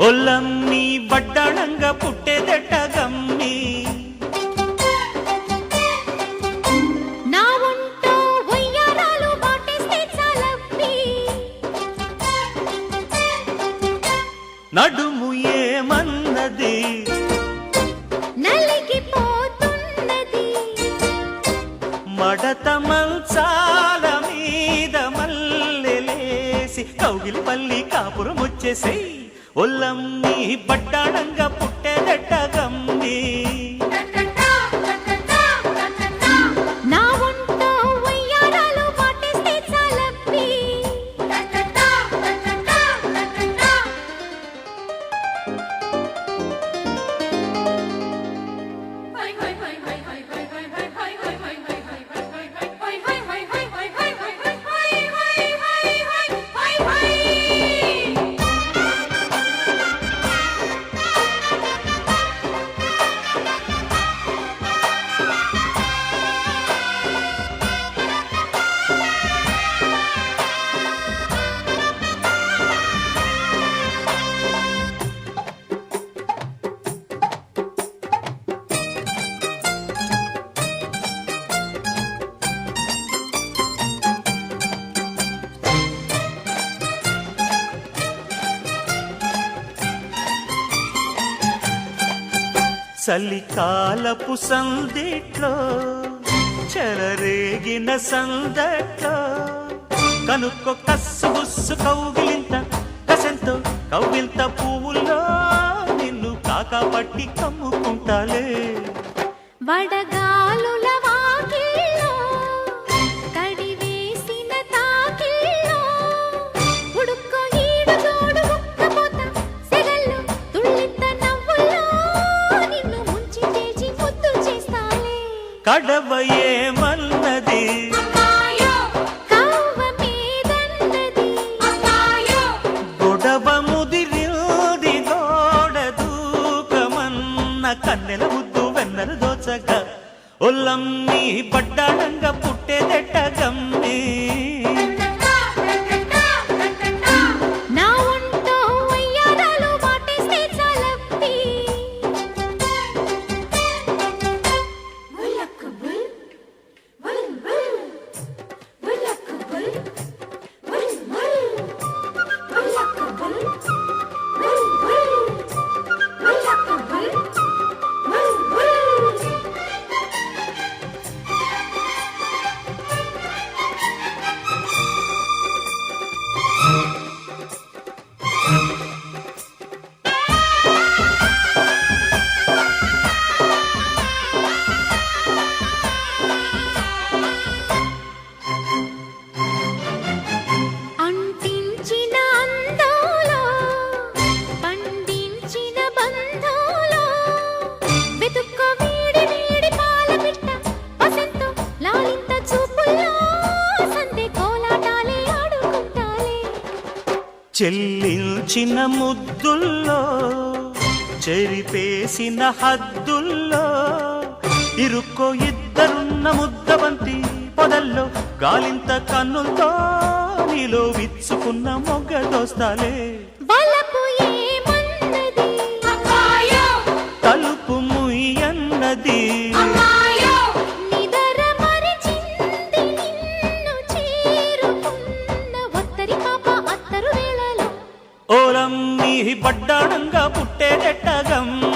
ఒల్లమ్మి బడ్డాణంగా పుట్టేదెట్ట గమ్మి నా ఒంటో వయ్యారాలు వాటేస్తే చాలమ్మి నడుము ఏమన్నది నలిగిపోతున్నది మడత మంచాల మీద మల్లెలేసి కౌగిలి పల్లి కాపురం వచ్చేసి ఒల్లమ్మి బడ్డాణంగా పుట్టేదెట్ట గమ్మి నా ఒంటో వయ్యారాలు వాటేస్తే చాలమ్మి చలికాలపు సందిట్లో చెలరేగిన సందట్లో కనుక్కో కస్సు బుస్సు కౌగిలింత కసంతో కౌగిలింత పువ్వుల్లో నిన్ను కాకపట్టి కమ్ముకుంటాలే వడగాలుల వాకిల్లో కడివేసిన తాకిల్లో ఉడుక్కో ఈడు తోడు ఉక్కపోత సెగల్లో తుళ్ళింత నవ్వుల్లో నిన్ను ముంచి చేసి ముద్దు చేస్తాలే కడవ ఏమన్నది కవ్వ మీదన్నది గొడవ ముదిరింది గోడ దూకమన్న కన్నెల ముద్దు వెన్నెల దోచగా ఒల్లమ్మి బడ్డాణంగా పుట్టేదెట్ట గమ్మి నా ఒంటో వయ్యారాలు వాటేస్తే చాలమ్మి అంటించిన అందాలో పండించిన బంధాలో వెతుక్కో వీడి వీడి పాల పిట్ట వసంతో లాలింత చూపుల్లో సందే కోలాటాలే ఆడుకుంటాలే చెల్లించిన ముద్దుల్లో చెరిపేసిన హద్దుల్లో ఇరుక్కో ఇద్దరున్న ముద్దబంతి పొదల్లో గాలింత కన్నులతో నీలో విచ్చుకున్న మొగ్గ దోస్తాలే వలపు ఏమన్నది తలుపు ముయ్యన్నది నిదర మరిచింది నిన్ను చేరుకున్న ఒత్తరి పాప అత్తరు వేళలో ఓలమ్మి బడ్డాణంగా పుట్టేదెట్ట గమ్మి